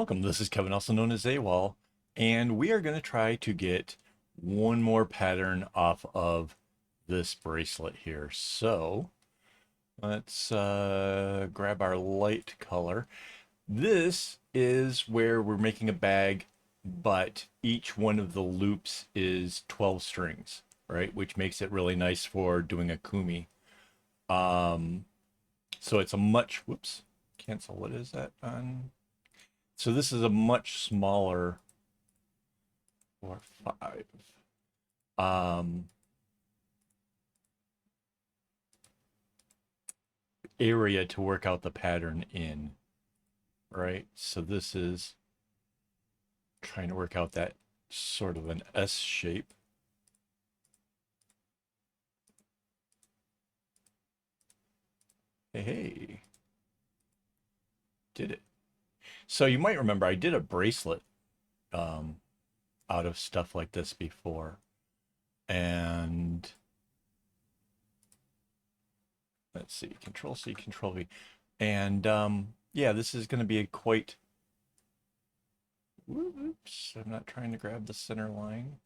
Welcome. This is Kevin, also known as AWOL, and we are going to try to get one more pattern off of this bracelet here. So let's grab our light color. This is where we're making a bag, but each one of the loops is 12 strings, right? Which makes it really nice for doing a kumi. So it's a much, whoops, cancel. What is that on? So this is a much smaller 4/5 um, area to work out the pattern in, right? So this is trying to work out that sort of an S shape. Hey, did it. So you might remember I did a bracelet um, out of stuff like this before. And let's see, Control C, Control V. And yeah, this is going to be a quite, oops, I'm not trying to grab the center line.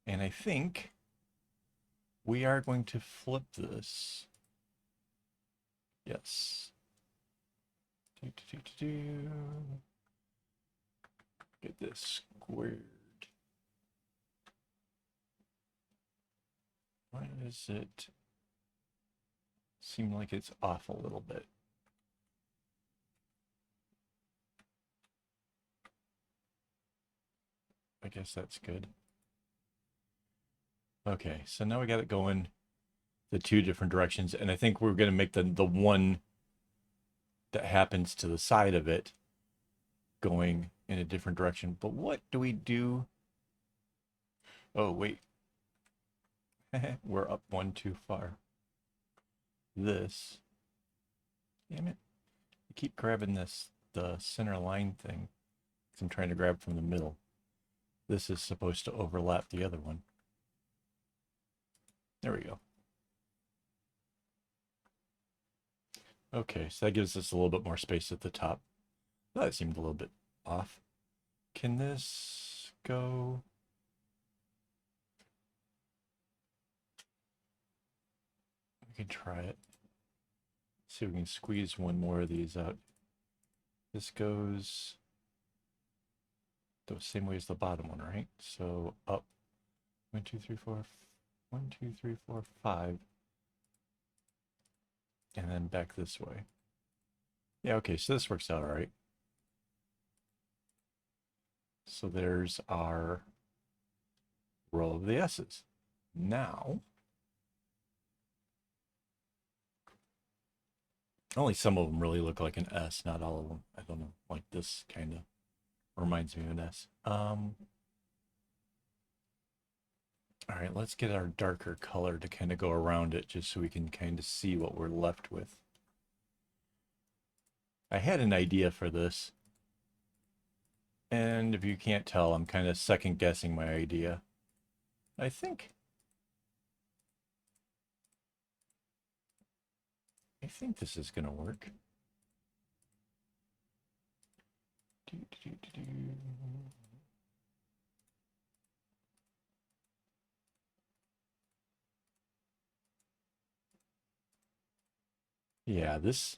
And I think we are going to flip this. Yes. Get this squared. Why does it seem like it's off a little bit? I guess that's good. Okay, so now we got it going the two different directions, and I think we're going to make the one that happens to the side of it going in a different direction. But what do we do? Oh, wait. We're up one too far. This. Damn it. I keep grabbing the center line thing. Because I'm trying to grab from the middle. This is supposed to overlap the other one. There we go. Okay, so that gives us a little bit more space at the top. That seemed a little bit off. Can this go? We can try it. See if we can squeeze one more of these out. This goes the same way as the bottom one, right? So up 1, 2, 3, 4, 1, 2, 3, 4, 5, and then back this way. Yeah, okay, so this works out all right. So there's our row of the S's. Now, only some of them really look like an S, not all of them. I don't know, like this kind of reminds me of an S. All right, let's get our darker color to kind of go around it just so we can kind of see what we're left with. I had an idea for this, and if you can't tell, I'm kind of second guessing my idea. I think this is gonna work. Yeah, this,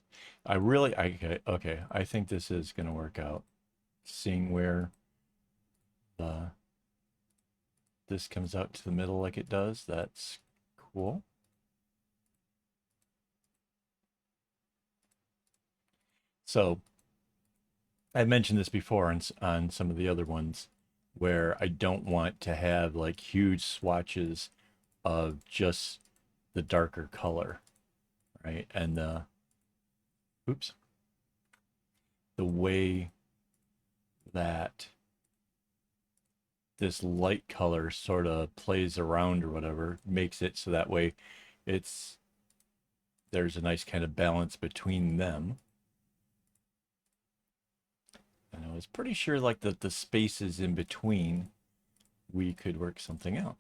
okay, I think this is gonna work out. Seeing where the this comes out to the middle like it does, that's cool. So I mentioned this before on some of the other ones where I don't want to have like huge swatches of just the darker color, right? And oops, the way that this light color sort of plays around or whatever makes it so that way there's a nice kind of balance between them. And I was pretty sure like the spaces in between we could work something out.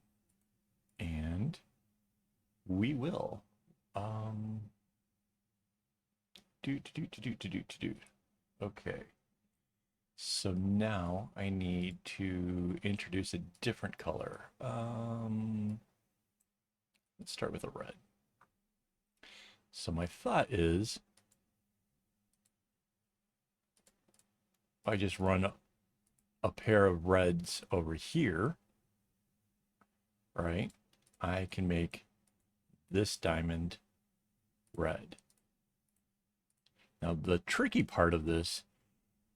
And we will. Okay. So now I need to introduce a different color. Let's start with a red. So my thought is I just run a pair of reds over here, right? I can make this diamond red. Now the tricky part of this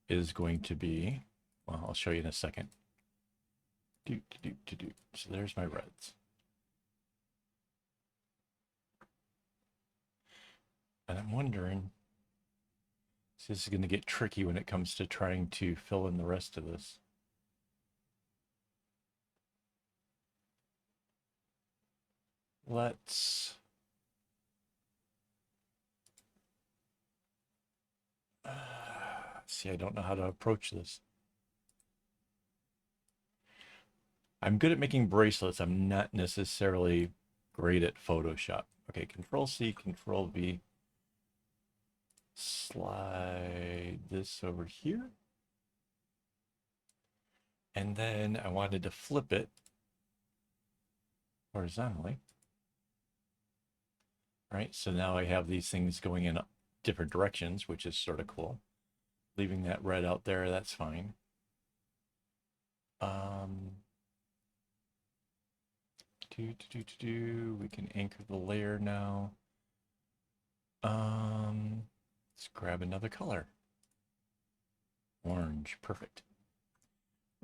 is going to be, well, I'll show you in a second. So there's my reds. And I'm wondering, so this is going to get tricky when it comes to trying to fill in the rest of this. Let's see, I don't know how to approach this. I'm good at making bracelets. I'm not necessarily great at Photoshop. Okay, Control C, Control V. Slide this over here. And then I wanted to flip it horizontally. Right, so now I have these things going in different directions, which is sort of cool. Leaving that red out there, that's fine. We can anchor the layer now. Let's grab another color. Orange, perfect.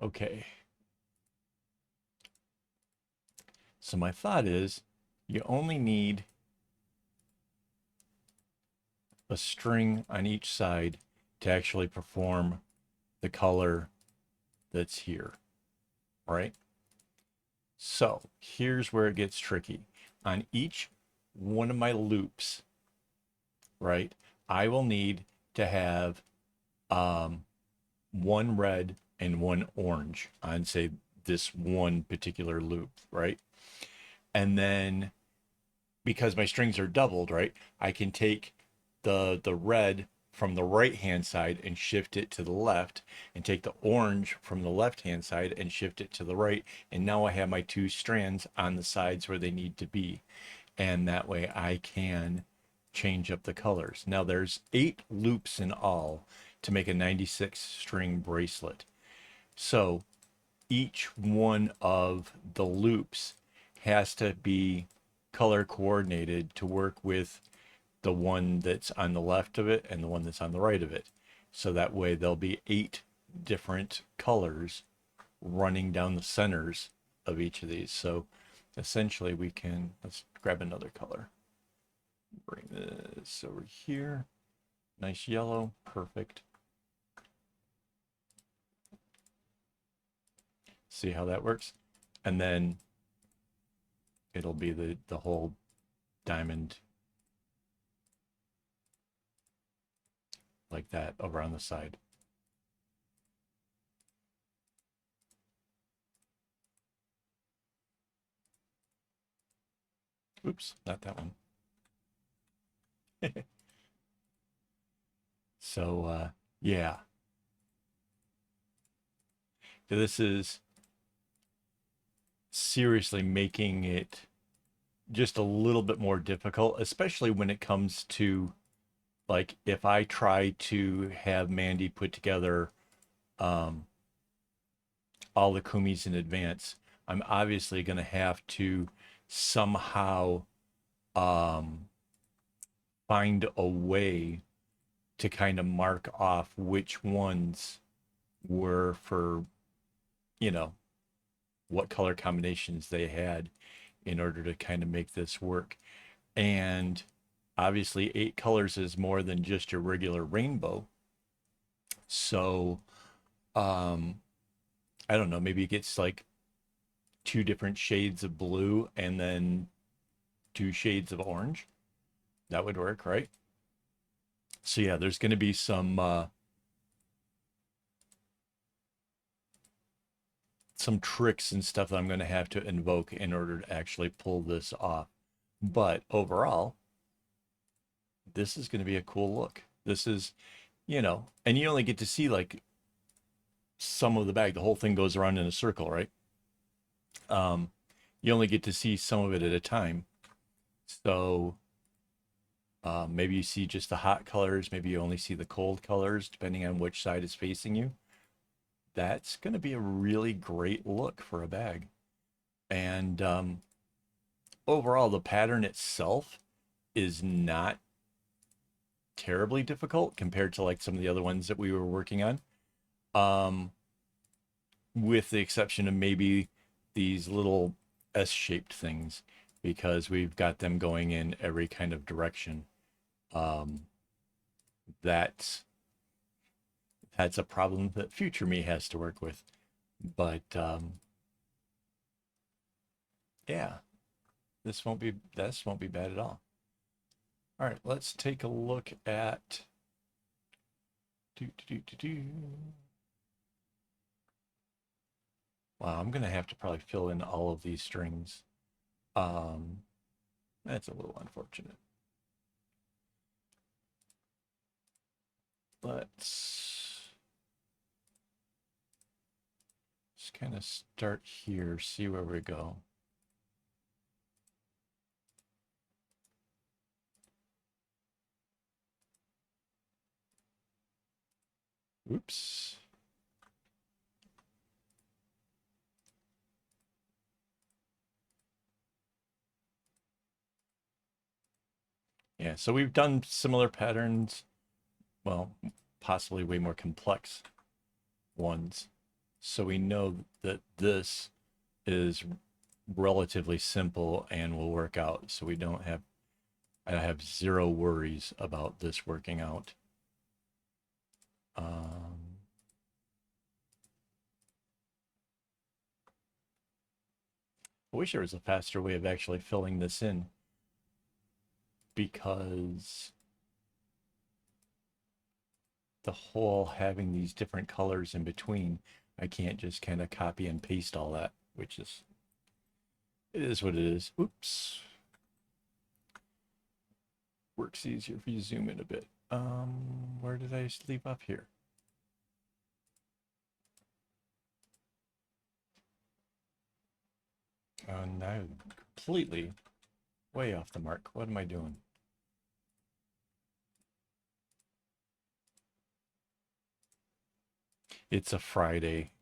Okay. So my thought is you only need a string on each side to actually perform the color that's here, right? So here's where it gets tricky. On each one of my loops, right, I will need to have one red and one orange on, say, this one particular loop, right? And then because my strings are doubled, right, I can take the red from the right hand side and shift it to the left, and take the orange from the left hand side and shift it to the right, and now I have my two strands on the sides where they need to be, and that way I can change up the colors. Now there's 8 loops in all to make a 96 string bracelet, so each one of the loops has to be color coordinated to work with the one that's on the left of it and the one that's on the right of it. So that way there'll be 8 different colors running down the centers of each of these. So essentially we can, let's grab another color. Bring this over here. Nice yellow, perfect. See how that works? And then it'll be the whole diamond like that over on the side. Oops, not that one. So, yeah. This is seriously making it just a little bit more difficult, especially when it comes to, like, if I try to have Mandy put together all the kumis in advance, I'm obviously going to have to somehow find a way to kind of mark off which ones were for, you know, what color combinations they had in order to kind of make this work. And obviously 8 colors is more than just your regular rainbow. So I don't know, maybe it gets like 2 different shades of blue and then 2 shades of orange. That would work, right? So yeah, there's going to be some tricks and stuff that I'm going to have to invoke in order to actually pull this off. But overall, this is going to be a cool look. This is, you know, and you only get to see like some of the bag. The whole thing goes around in a circle, right? Um, you only get to see some of it at a time. So maybe you see just the hot colors, maybe you only see the cold colors, depending on which side is facing you. That's going to be a really great look for a bag. And overall, the pattern itself is not terribly difficult compared to like some of the other ones that we were working on. Um, with the exception of maybe these little S-shaped things, because we've got them going in every kind of direction. Um, that's a problem that future me has to work with. But yeah, this won't be bad at all. All right, let's take a look at wow, I'm gonna have to probably fill in all of these strings. Um, that's a little unfortunate. Let's just kind of start here, see where we go. Oops. Yeah, so we've done similar patterns, well, possibly way more complex ones. So we know that this is relatively simple and will work out. So we don't have, I have zero worries about this working out. I wish there was a faster way of actually filling this in, because the whole having these different colors in between, I can't just kind of copy and paste all that, which is, it is what it is. Oops. Works easier if you zoom in a bit. Where did I leave up here? Now completely way off the mark. What am I doing? It's a Friday.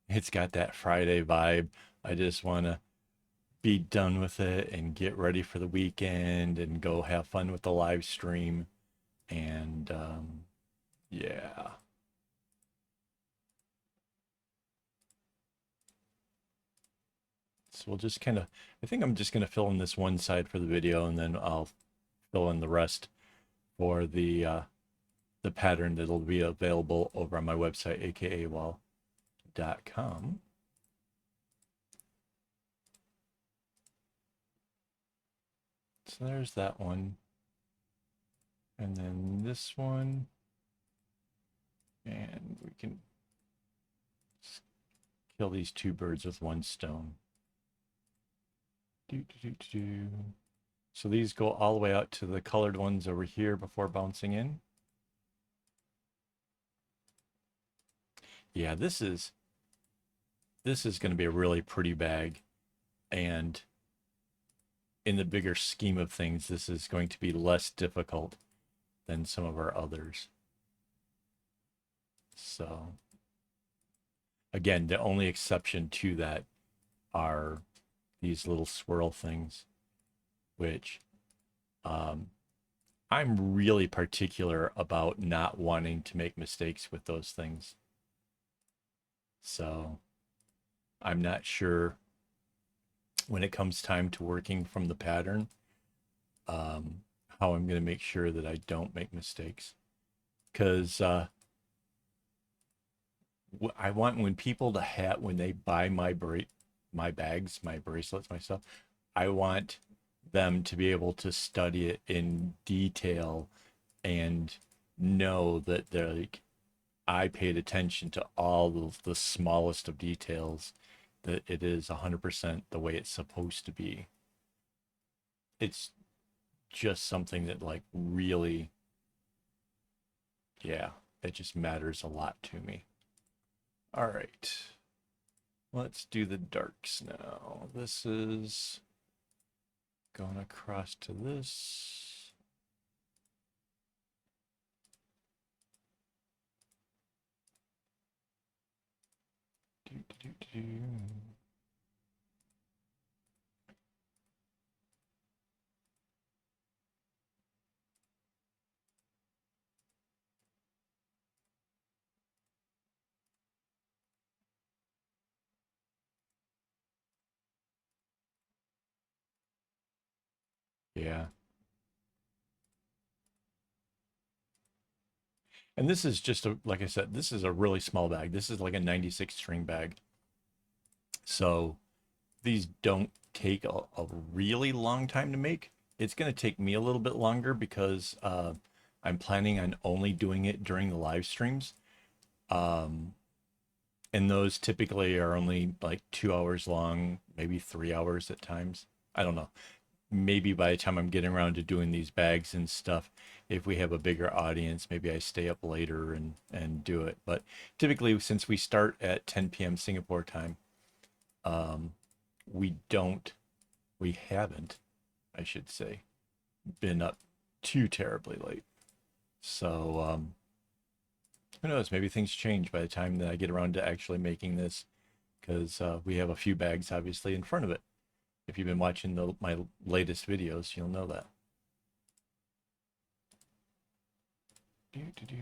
It's got that Friday vibe. I just want to be done with it and get ready for the weekend and go have fun with the live stream. And yeah. So we'll just kind of, I think I'm just going to fill in this one side for the video, and then I'll fill in the rest for the pattern that'll be available over on my website, akaawol.com. So there's that one. And then this one. And we can kill these two birds with one stone. So these go all the way out to the colored ones over here before bouncing in. Yeah, this is going to be a really pretty bag, and in the bigger scheme of things, this is going to be less difficult than some of our others. So again, the only exception to that are these little swirl things, which I'm really particular about not wanting to make mistakes with those things. So I'm not sure when it comes time to working from the pattern, how I'm going to make sure that I don't make mistakes. Because I want when people to have, when they buy my bags, my bracelets, my stuff, I want them to be able to study it in detail and know that they're like, I paid attention to all the smallest of details, that it is 100% the way it's supposed to be. It's just something that like really Yeah, it just matters a lot to me. All right, let's do the darks now. This is going across to this. Do, do, do, do. Yeah. And this is just a, like I said, this is a really small bag. This is like a 96 string bag. So these don't take a really long time to make. It's going to take me a little bit longer because I'm planning on only doing it during the live streams. Um, and those typically are only like 2 hours long, maybe 3 hours at times. I don't know. Maybe by the time I'm getting around to doing these bags and stuff, if we have a bigger audience, maybe I stay up later and do it. But typically, since we start at 10 p.m. Singapore time, um, we don't, we haven't, I should say, been up too terribly late. So who knows? Maybe things change by the time that I get around to actually making this, because we have a few bags obviously in front of it. If you've been watching my latest videos, you'll know that. Do, do, do.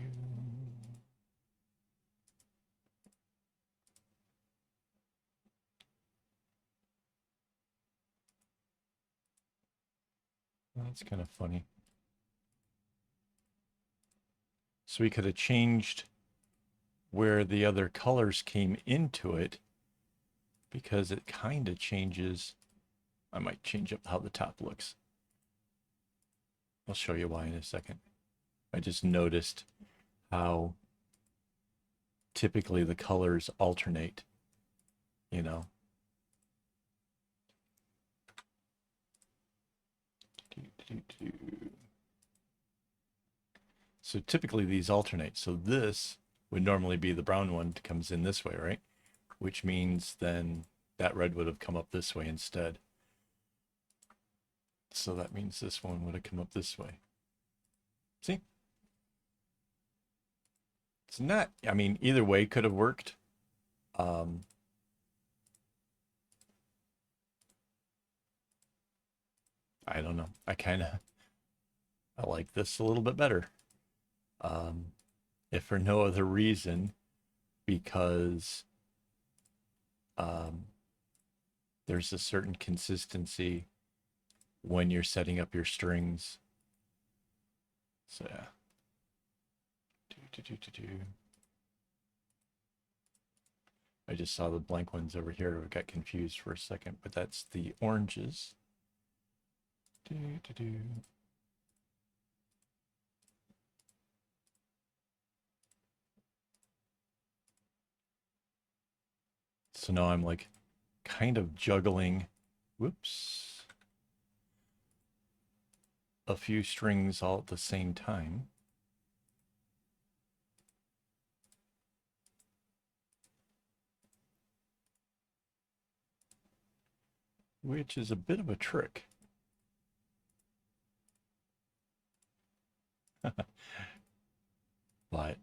That's kind of funny. So we could have changed where the other colors came into it, because it kind of changes. I might change up how the top looks. I'll show you why in a second. I just noticed how typically the colors alternate, you know. So typically these alternate. So this would normally be the brown one that comes in this way, right? Which means then that red would have come up this way instead. So that means this one would have come up this way. See? It's not, I mean, either way could have worked. Um, I don't know. I like this a little bit better. Um, if for no other reason, because um, there's a certain consistency when you're setting up your strings. So yeah. I just saw the blank ones over here. I got confused for a second, but that's the oranges. So now I'm like kind of juggling, whoops, a few strings all at the same time. Which is a bit of a trick. But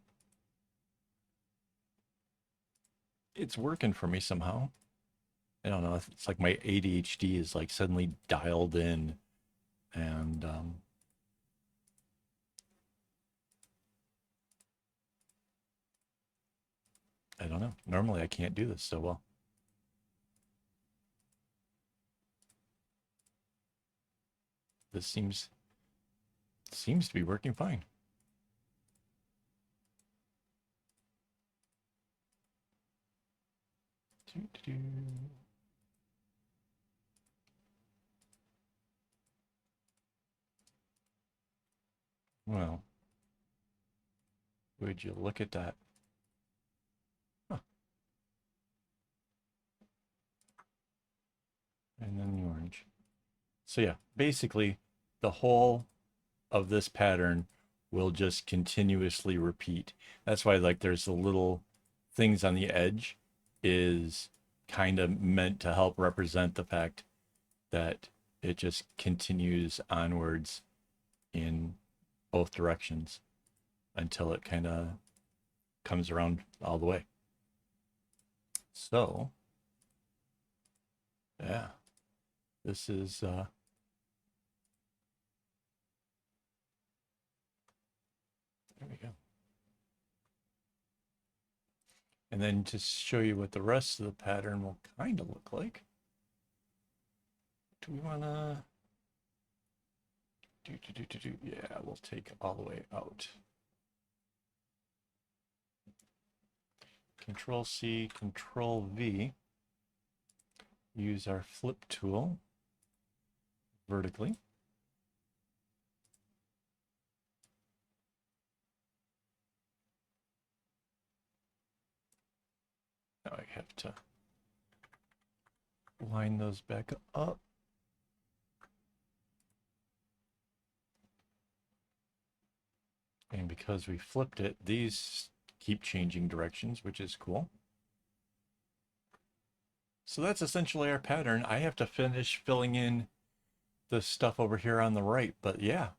it's working for me somehow. I don't know. It's like my ADHD is like suddenly dialed in, and I don't know. Normally I can't do this so well. This seems to be working fine. Well, would you look at that? Huh. And then the orange. So yeah, basically the whole of this pattern will just continuously repeat. That's why like there's the little things on the edge is kind of meant to help represent the fact that it just continues onwards in both directions until it kind of comes around all the way. So, yeah, this is there we go. And then to show you what the rest of the pattern will kind of look like, do we want to yeah, we'll take all the way out. Control C, Control V. Use our flip tool vertically. Now I have to line those back up. And because we flipped it, these keep changing directions, which is cool. So that's essentially our pattern. I have to finish filling in the stuff over here on the right, but yeah,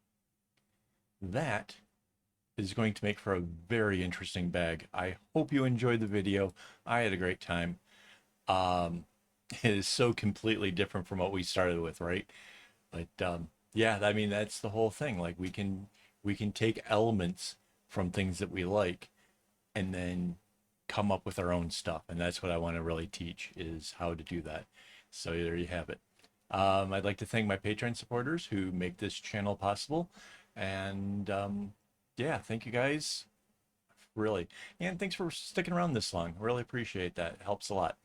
that is going to make for a very interesting bag. I hope you enjoyed the video. I had a great time. It is so completely different from what we started with, right? But yeah, I mean that's the whole thing. Like we can take elements from things that we like and then come up with our own stuff. And that's what I want to really teach is how to do that. So there you have it. I'd like to thank my Patreon supporters who make this channel possible. And yeah, thank you guys. Really. And thanks for sticking around this long. Really appreciate that. It helps a lot.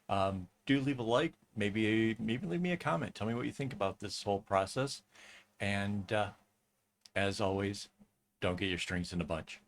Do leave a like, maybe leave me a comment. Tell me what you think about this whole process. And as always, don't get your strings in a bunch.